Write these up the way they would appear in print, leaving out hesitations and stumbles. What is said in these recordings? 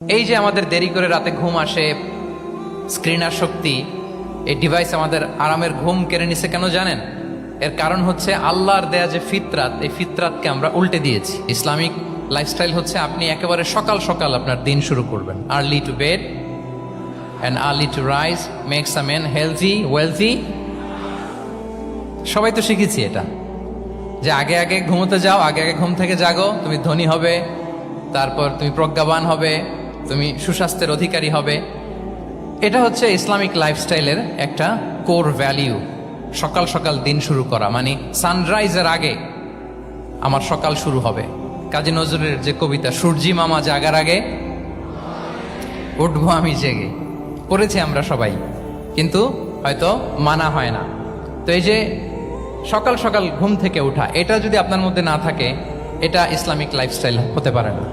এই যে আমাদের দেরি করে রাতে ঘুম আসে, স্ক্রিন আসক্তি, এই ডিভাইস আমাদের আরামের ঘুম কেড়ে নিছে কেন জানেন? এর কারণ হচ্ছে আল্লাহর দেয়া যে ফিতরাত, এই ফিতরাতকে আমরা উল্টে দিয়েছি। ইসলামিক লাইফস্টাইল হচ্ছে আপনি একেবারে সকাল সকাল আপনার দিন শুরু করবেন। Early to bed and early to rise makes a man healthy wealthy. সবাই তো শিখেছি এটা, যে আগে আগে ঘুমোতে যাও, আগে আগে ঘুম থেকে জাগো, তুমি ধনী হবে, তারপর তুমি প্রজ্ঞাবান হবে, তুমি সুস্বাস্থ্যের অধিকারী হবে। এটা হচ্ছে ইসলামিক লাইফস্টাইলের একটা কোর ভ্যালিউ। সকাল সকাল দিন শুরু করা মানে সানরাইজের আগে আমার সকাল শুরু হবে। কাজী নজরুলের যে কবিতা, সূর্যি মামা জাগার আগে উঠবো আমি জেগে, পড়েছি আমরা সবাই, কিন্তু হয়তো মানা হয় না। তো এই যে সকাল সকাল ঘুম থেকে ওঠা, এটা যদি আপনার মধ্যে না থাকে, এটা ইসলামিক লাইফস্টাইল হতে পারে না।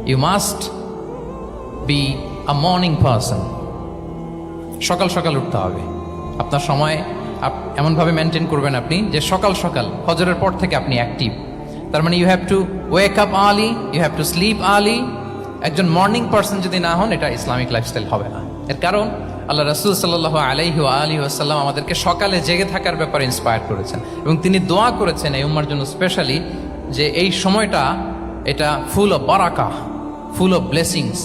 You must be a morning person. সকাল সকাল উঠতে হবে। আপনার সময় এমনভাবে মেনটেন করবেন আপনি যে সকাল সকাল ফজরের পর থেকে আপনি অ্যাক্টিভ। তার মানে you have to wake up early, you have to sleep early. একজন মর্নিং পারসন যদি না হন, এটা ইসলামিক লাইফস্টাইল হবে না। এর কারণ আল্লাহ রাসূল সাল্লাল্লাহু আলাইহি ওয়া আলিহি ওয়াসাল্লাম আমাদেরকে সকালে জেগে থাকার ব্যাপারে ইন্সপায়ার করেছেন, এবং তিনি দোয়া করেছেন এই উম্মার জন্য স্পেশালি, যে এই সময়টা এটা ফুল অফ বারাকা, ফুল অফ ব্লেসিংস।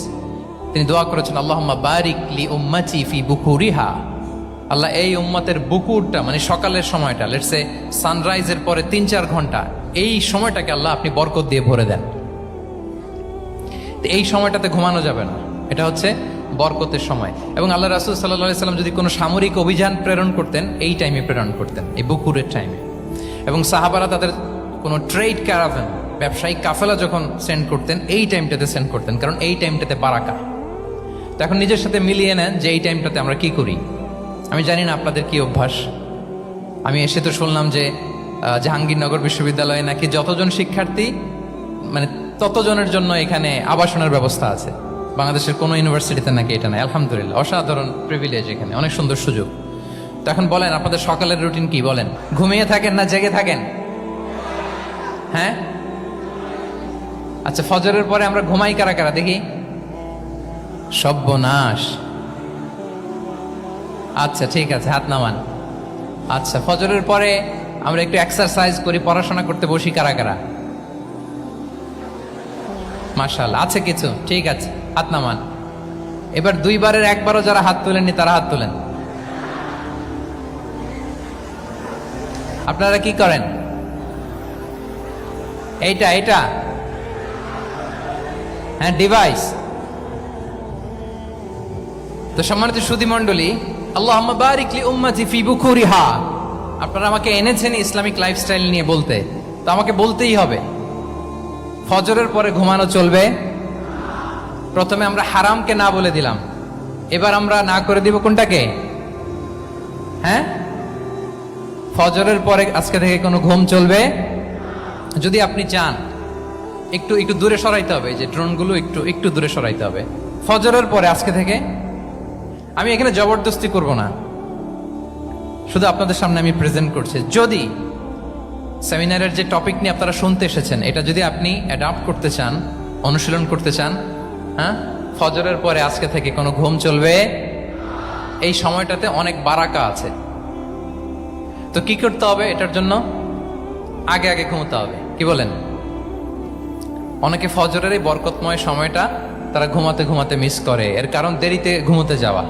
তিনি দোয়া করেছেন, আল্লাহুম্মা বারিক লি উম্মতি ফি বুকুরিহা। আল্লাহ এই উম্মতের বুকুরটা মানে সকালের সময়টা, লেটস সে সানরাইজের পরে ৩-৪ ঘন্টা, এই সময়টাকে আল্লাহ আপনি বরকত দিয়ে ভরে দেন। এই সময়টাতে ঘুমানো যাবে না, এটা হচ্ছে বরকতের সময়। এবং আল্লাহ রাসূল সাল্লাল্লাহু আলাইহি সাল্লাম যদি কোনো সামরিক অভিযান প্রেরণ করতেন, এই টাইমে প্রেরণ করতেন, এই বুকুরের টাইমে। এবং সাহাবারা তাদের কোনো ট্রেড ক্যারাভেন, ব্যবসায়িক কাফেলা যখন সেন্ড করতেন, এই টাইমটাতে সেন্ড করতেন, কারণ এই টাইমটাতে বারাকা। তো এখন নিজের সাথে মিলিয়ে নেন যে এই টাইমটাতে আমরা কি করি। আমি জানি না আপনাদের কি অভ্যাস। আমি এসে তো শুনলাম যে জাহাঙ্গীরনগর বিশ্ববিদ্যালয়ে নাকি যতজন শিক্ষার্থী, মানে ততজনের জন্য এখানে আবাসনের ব্যবস্থা আছে। বাংলাদেশের কোনো ইউনিভার্সিটিতে নাকি এটা নাই। আলহামদুলিল্লাহ, অসাধারণ প্রিভিলেজ, এখানে অনেক সুন্দর সুযোগ। তো এখন বলেন, আপনাদের সকালের রুটিন কি? বলেন, ঘুমিয়ে থাকেন না জেগে থাকেন? হ্যাঁ, আচ্ছা, ফজরের পরে আমরা ঘুমাই কারা কারা দেখি? সর্বনাশ। আচ্ছা ঠিক আছে, হাত নামান। আচ্ছা, ফজরের পরে আমরা একটু এক্সারসাইজ করি, পড়াশোনা করতে বসি কারা কারা? মাশাআল্লাহ, আছে কিছু, ঠিক আছে, হাত নামান। এবার 2 বারের 1 বারও যারা হাত তোলেননি তারা হাত তোলেন। আপনারা কি করেন? এইটা হ্যাঁ, ডিভাইস। তো সম্মানিত সুধী মণ্ডলী, আল্লাহুম্মা বারিক লি উম্মতি ফি বুকুরিহা। আপনারা আমাকে এনেছেন ইসলামিক লাইফস্টাইল নিয়ে বলতে, তো আমাকে বলতেই হবে, ফজরের পরে ঘুমানো চলবে। প্রথমে আমরা হারামকে না বলে দিলাম, এবার আমরা না করে দিব কোনটাকে? হ্যাঁ, ফজরের পরে আজকে থেকে কোনো ঘুম চলবে। যদি আপনি চান, একটু দূরে সরাইতে হবে, যে ড্রোনগুলো একটু দূরে সরাইতে হবে। ফজরের পরে আজকে থেকে আমি এখানে জবরদস্তি করব না, শুধু আপনাদের সামনে আমি প্রেজেন্ট করছি। যদি সেমিনারের যে টপিক নিয়ে আপনারা শুনতে এসেছেন, এটা যদি আপনি অ্যাডাপ্ট করতে চান, অনুশীলন করতে চান, হ্যাঁ, ফজরের পরে আজকে থেকে কোনো ঘুম চলবে। এই সময়টাতে অনেক বারাকা আছে। তো কি করতে হবে? এটার জন্য আগে আগে ঘুমোতে হবে। কি বলেন? অনেকে ফজরের এই বরকতময় সময়টা তারা ঘুমাতে ঘুমাতে মিস করে। এর কারণ দেরিতে ঘুমোতে যাওয়া।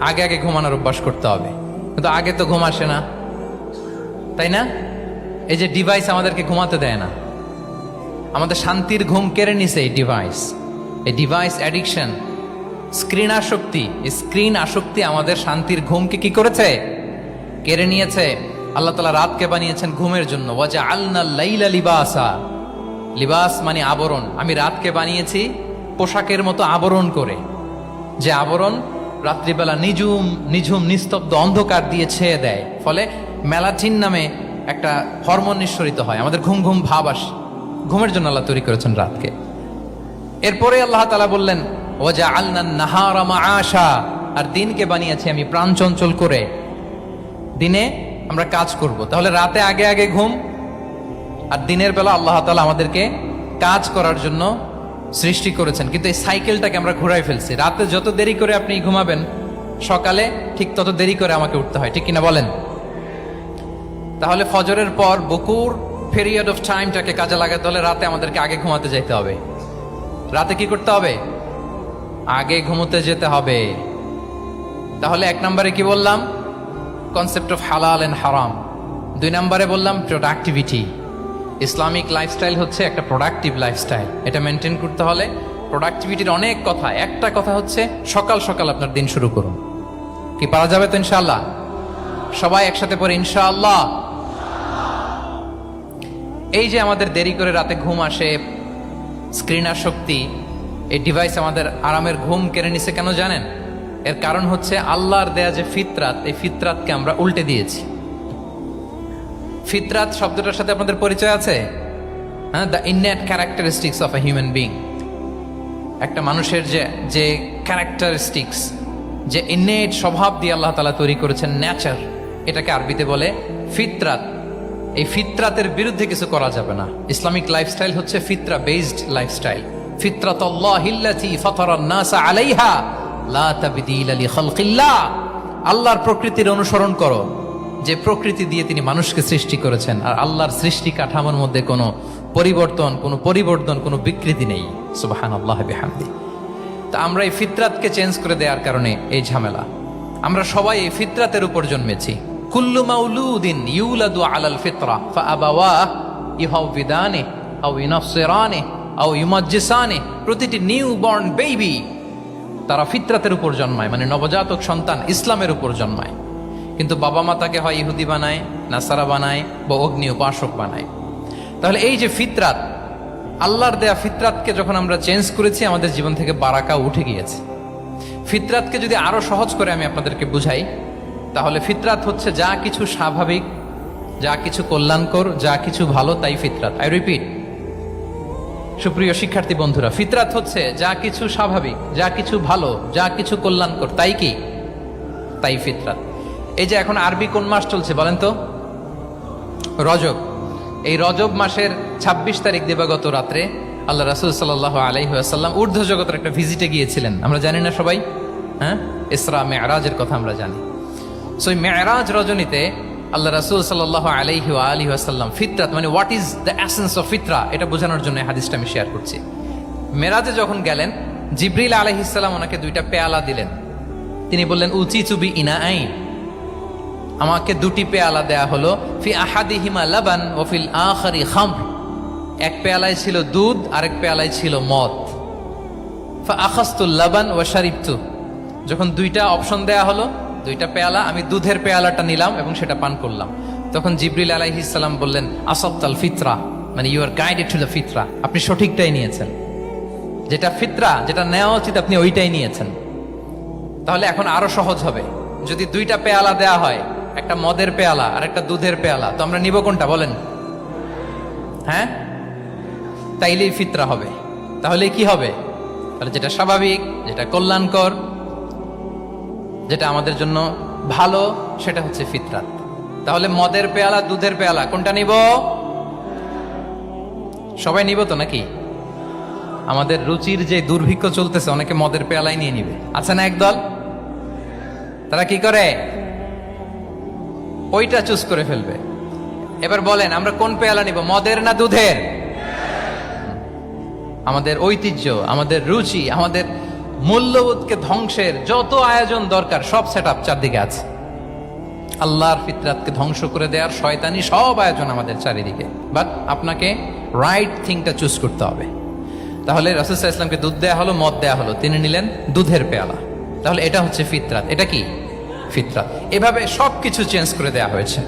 আগে আগে ঘুমানোর অভ্যাস করতে হবে, কিন্তু আগে তো ঘুম আসে না, তাই না? এই যে ডিভাইস আমাদেরকে ঘুমাতে দেয় না, আমাদের শান্তির ঘুম কেড়ে নিছে এই ডিভাইস। এই ডিভাইস অ্যাডিকশন, স্ক্রিন আসক্তি, এই স্ক্রিন আসক্তি আমাদের শান্তির ঘুমকে কি করেছে? কেড়ে নিয়েছে। আল্লাহ তাআলা রাতকে বানিয়েছেন ঘুমের জন্য। ওয়াজআলনা লাইলা লিবাসা। লিবাস মানে আবরণ। আমি রাতকে বানিয়েছি পোশাকের মতো আবরণ করে, যে আবরণ রাত্রিবেলা নিঝুম নিস্তব্ধ অন্ধকার দিয়ে ছেয়ে দেয়। ফলে মেলাটিন নামে একটা হরমোন নিঃসরিত হয়, আমাদের ঘুম ঘুম ভাব আসে। ঘুমের জন্য আল্লাহ তৈরি করেছেন রাতকে। এরপরে আল্লাহ তাআলা বললেন, ওয়াজআলনা নাহারা মাআশা। আর দিনকে বানিয়েছি আমি প্রাণ চঞ্চল করে, দিনে আমরা কাজ করব। তাহলে রাতে আগে আগে ঘুম, আর দিনের বেলা আল্লাহ তাআলা আমাদেরকে কাজ করার জন্য সৃষ্টি করেছেন, কিন্তু এই সাইকেলটাকে আমরা ঘুরাই ফেলছি। রাতে যত দেরি করে আপনি ঘুমাবেন, সকালে ঠিক তত দেরি করে আমাকে উঠতে হয়, ঠিক কিনা বলেন? তাহলে ফজরের পর বকুর পিরিয়ড অফ টাইমটাকে কাজে লাগাতে হলে রাতে আমাদেরকে আগে ঘুমাতে যেতে হবে। রাতে কি করতে হবে? আগে ঘুমোতে যেতে হবে। তাহলে 1 নম্বরে কি বললাম? কনসেপ্ট অফ হালাল এন্ড হারাম। 2 নম্বরে বললাম প্রোডাক্টিভিটি। ইসলামিক লাইফস্টাইল হচ্ছে একটা প্রোডাক্টিভ লাইফস্টাইল। এটা মেনটেন করতে হলে প্রোডাক্টিভিটির অনেক কথা। একটা কথা হচ্ছে সকাল সকাল আপনার দিন শুরু করুন। কি পারা যাবে তো ইনশাআল্লাহ? সবাই একসাথে পড়ে ইনশাআল্লাহ। এই যে আমাদের দেরি করে রাতে ঘুম আসে, স্ক্রিন আসক্তি, এই ডিভাইস আমাদের আরামের ঘুম কেড়ে নিছে কেন জানেন? এর কারণ হচ্ছে আল্লাহর দেয়া যে ফিতরাত, এই ফিতরাতকে আমরা উল্টে দিয়েছি। ফিতরাত শব্দটার সাথে আপনাদের পরিচয় আছে? হ্যাঁ, the innate characteristics of a human being. একটা মানুষের যে ক্যারেক্টারিস্টিক্স, যে ইননেট স্বভাব দিয়ে আল্লাহ তাআলা তৈরি করেছেন, নেচার, এটাকে আরবিতে বলে ফিতরাত। এই ফিতরাতের বিরুদ্ধে কিছু করা যাবে না। ইসলামিক লাইফস্টাইল হচ্ছে ফিতরা বেসড লাইফস্টাইল। ফিতরাতাল্লাহিল্লাতী ফাতারান নাস আলাইহা লা তাবদীলা লিখালকিল্লাহ। আল্লাহর প্রকৃতির অনুসরণ করো, যে প্রকৃতি দিয়ে তিনি মানুষকে সৃষ্টি করেছেন। আর আল্লাহর সৃষ্টি কাঠামোর মধ্যে কোনো পরিবর্তন, কোনো বিকৃতি নেই। সুবহানাল্লাহ বিহামদি। তা আমরা এই ফিতরাতকে চেঞ্জ করে দেওয়ার কারণে এই ঝামেলা। আমরা সবাই এই ফিতরাতের উপর জন্মেছি। কুল্লু মাউলুদিন ইউলাদু আলাল ফিতরা ফাআবাওয়াহু ইউহাউবিদানিহি আও ইউনাসসিরানিহি আও ইউমাজ্জিসানিহি। প্রতিটি নিউ বর্ন বেবি তারা ফিতরাতের উপর জন্মায়, মানে নবজাতক সন্তান ইসলামের উপর জন্মায়। কিন্তু বাবা মা তাকে হয় ইহুদি বানায়, নাসারা বানায়, বা অগ্নি উপাসক বানায়। তাহলে এই যে ফিতরাত, আল্লাহর দেয়া ফিতরাতকে যখন আমরা চেঞ্জ করেছি, আমাদের জীবন থেকে বারাকা উঠে গিয়েছে। ফিতরাতকে যদি আরো সহজ করে আমি আপনাদেরকে বুঝাই, তাহলে ফিতরাত হচ্ছে যা কিছু স্বাভাবিক, যা কিছু কল্যাণকর, যা কিছু ভালো, তাই ফিতরাত। আই রিপিট, সুপ্রিয় শিক্ষার্থী বন্ধুরা, ফিতরাত হচ্ছে যা কিছু স্বাভাবিক, যা কিছু ভালো, যা কিছু কল্যাণকর, তাই কি? তাই ফিতরাত। এই যে এখন আরবি কোন মাস চলছে বলেন তো? রজব। এই রজব মাসের 26 তারিখ দিবাগত রাত্রে আল্লাহ রাসূল সাল্লাল্লাহু আলাইহি ওয়াসাল্লাম ঊর্ধ্ব জগতের একটা ভিজিটে গিয়েছিলেন। আমরা জানি না সবাই? হ্যাঁ, ইসরা মেরাজের কথা আমরা জানি। সো এই মেরাজ রজনীতে আল্লাহ রাসূল সাল্লাল্লাহু আলাইহি ওয়া আলিহি ওয়াসাল্লাম ফিতরাত, মানে what is the essence of ফিতরা, এটা বোঝানোর জন্য এই হাদিসটা আমি শেয়ার করছি। মেরাজে যখন গেলেন, জিবরিল আলাইহিস সালাম ওনাকে 2টা পেয়ালা দিলেন। তিনি বললেন উচিচু বি ইনাআইন, আমাকে 2টি পেয়ালা দেয়া হলো। ফি আহাদিহিমা লাবান ওয়া ফিল আখারি খামর। এক পেয়ালায় ছিল দুধ, আরেক পেয়ালায় ছিল মদ। ফা আখাযতুল লাবান ওয়া শারিবতু। যখন 2টা অপশন দেয়া হলো, 2টা পেয়ালা, আমি দুধের পেয়ালাটা নিলাম এবং সেটা পান করলাম। তখন জিবরিল আলাইহিস সালাম বললেন আসাবতাল ফিতরা, মানে you are guided to the ফিতরা, আপনি সঠিকটাই নিয়েছেন। যেটা ফিতরা, যেটা নেওয়া উচিত, আপনি ওইটাই নিয়েছেন। তাহলে এখন আরো সহজ হবে। যদি 2টা পেয়ালা দেয়া হয়, একটা মদের পেয়ালা আর একটা দুধের পেয়ালা, তো আমরা নিব কোনটা বলেন? হ্যাঁ, তাইলেই ফিতরা হবে। তাহলে কি হবে? তাহলে যেটা স্বাভাবিক, যেটা কল্যাণকর, যেটা আমাদের জন্য ভালো, সেটা হচ্ছে ফিতরাত। তাহলে মদের পেয়ালা, দুধের পেয়ালা, কোনটা নিব? সবাই নিব তো নাকি? আমাদের রুচির যে দুর্ভিক্ষ চলতেছে, অনেকে মদের পেয়ালাই নিয়ে নিবে। আছে না একদল? তারা কি করে? ওইটা চুজ করে ফেলবে। এবার বলেন আমরা কোন পেয়ালা নিব, মদের না দুধের? আমাদের ঐতিহ্য, আমাদের রুচি, আমাদের মূল্যবোধকে ধ্বংসের যত আয়োজন দরকার, সব সেটআপ চারদিকে আছে। আল্লাহর ফিতরাতকে ধ্বংস করে দেওয়ার শয়তানি সব আয়োজন আমাদের চারিদিকে। বাট আপনাকে রাইট থিংটা চুজ করতে হবে। তাহলে রাসূল সাল্লাল্লাহু আলাইহি ওয়াসাল্লামকে দুধ দেয়া হলো, মদ দেয়া হলো, তিনি নিলেন দুধের পেয়ালা। তাহলে এটা হচ্ছে ফিতরাত। এটা কি? ফিতরাত। এভাবে সবকিছু চেঞ্জ করে দেয়া হয়েছে।